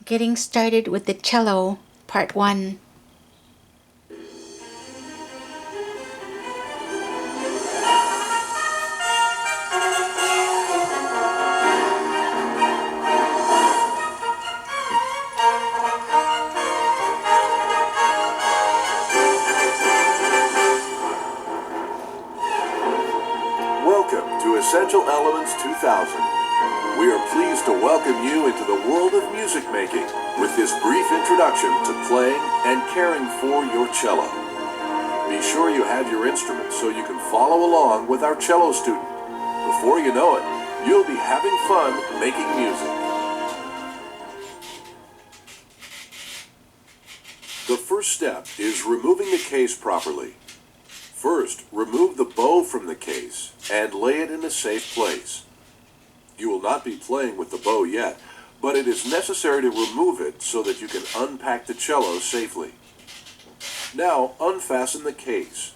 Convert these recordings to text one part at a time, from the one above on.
Getting started with the cello, part 1. Welcome to Essential Elements 2000. We are pleased to welcome you into the world of music making with this brief introduction to playing and caring for your cello. Be sure you have your instrument so you can follow along with our cello student. Before you know it, you'll be having fun making music. The first step is removing the case properly. First, remove the bow from the case and lay it in a safe place. You will not be playing with the bow yet, but it is necessary to remove it so that you can unpack the cello safely. Now, unfasten the case.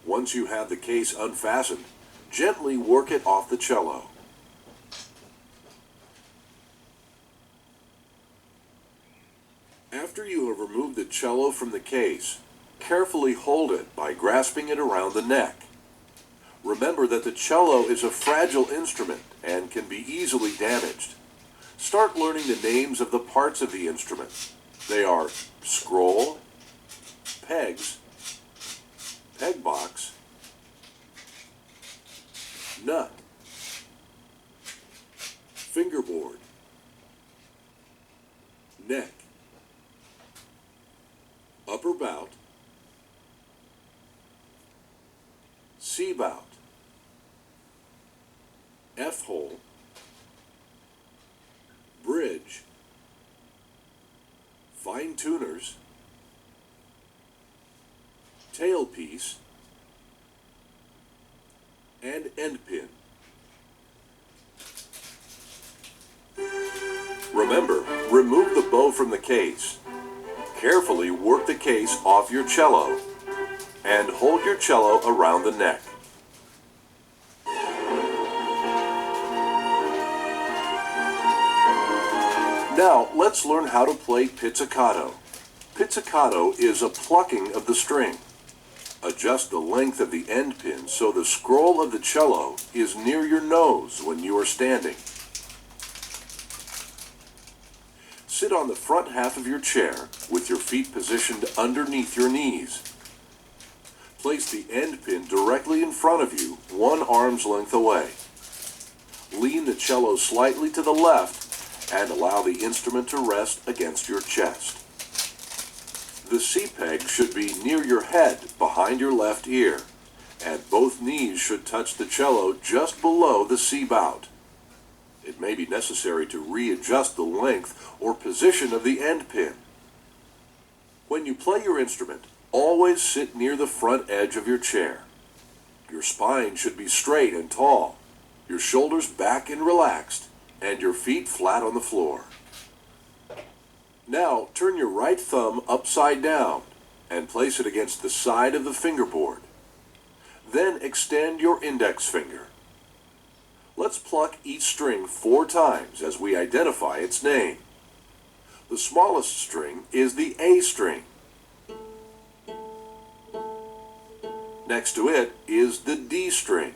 Once you have the case unfastened, gently work it off the cello. After you have removed the cello from the case, carefully hold it by grasping it around the neck. Remember that the cello is a fragile instrument and can be easily damaged. Start learning the names of the parts of the instrument. They are scroll, pegs, peg box, nut, fingerboard, neck, upper bout, C bout, F hole, bridge, fine tuners, tailpiece, and end pin. Remember, remove the bow from the case. Carefully work the case off your cello and hold your cello around the neck. Now, let's learn how to play pizzicato. Pizzicato is a plucking of the string. Adjust the length of the end pin so the scroll of the cello is near your nose when you are standing. Sit on the front half of your chair with your feet positioned underneath your knees. Place the end pin directly in front of you, 1 arm's length away. Lean the cello slightly to the left and allow the instrument to rest against your chest. The C peg should be near your head behind your left ear, and both knees should touch the cello just below the C bout. It may be necessary to readjust the length or position of the end pin. When you play your instrument, always sit near the front edge of your chair. Your spine should be straight and tall, your shoulders back and relaxed, and your feet flat on the floor. Now, turn your right thumb upside down and place it against the side of the fingerboard. Then extend your index finger. Let's pluck each string 4 times as we identify its name. The smallest string is the A string. Next to it is the D string.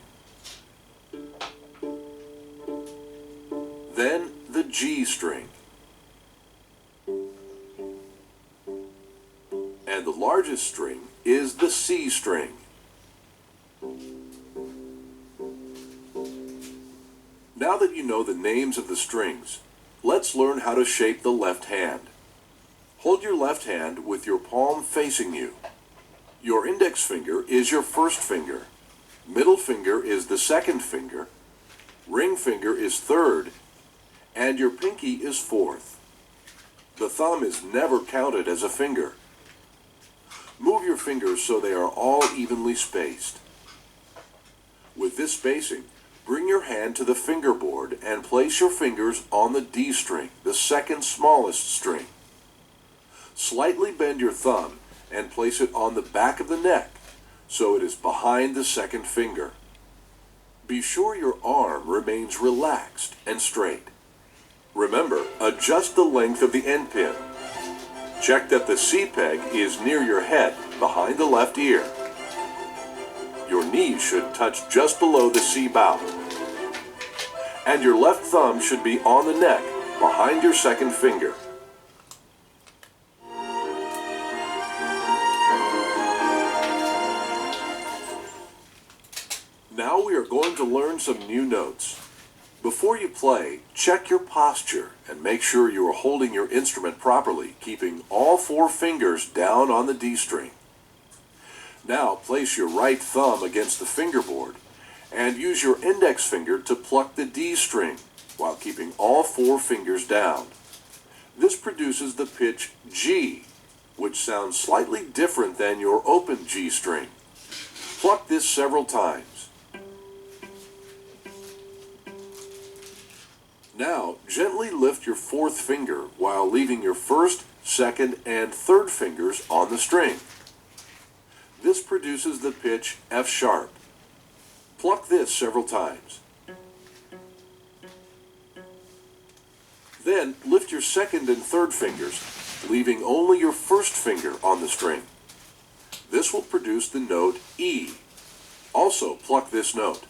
Then the G string. And the largest string is the C string. Now that you know the names of the strings, let's learn how to shape the left hand. Hold your left hand with your palm facing you. Your index finger is your first finger. Middle finger is the second finger. Ring finger is third. And your pinky is fourth. The thumb is never counted as a finger. Move your fingers so they are all evenly spaced. With this spacing, bring your hand to the fingerboard and place your fingers on the D string, the second smallest string. Slightly bend your thumb and place it on the back of the neck so it is behind the second finger. Be sure your arm remains relaxed and straight. Remember, adjust the length of the end pin. Check that the C peg is near your head, behind the left ear. Your knees should touch just below the C bow. And your left thumb should be on the neck, behind your second finger. Now we are going to learn some new notes. Before you play, check your posture and make sure you are holding your instrument properly, keeping all 4 fingers down on the D string. Now place your right thumb against the fingerboard and use your index finger to pluck the D string while keeping all 4 fingers down. This produces the pitch G, which sounds slightly different than your open G string. Pluck this several times. Now, gently lift your 4th finger while leaving your 1st, 2nd, and 3rd fingers on the string. This produces the pitch F sharp. Pluck this several times. Then, lift your 2nd and 3rd fingers, leaving only your 1st finger on the string. This will produce the note E. Also, pluck this note.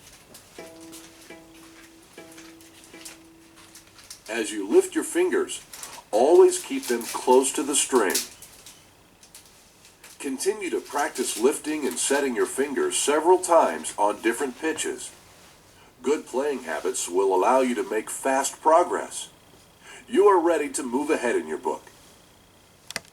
As you lift your fingers, always keep them close to the string. Continue to practice lifting and setting your fingers several times on different pitches. Good playing habits will allow you to make fast progress. You are ready to move ahead in your book.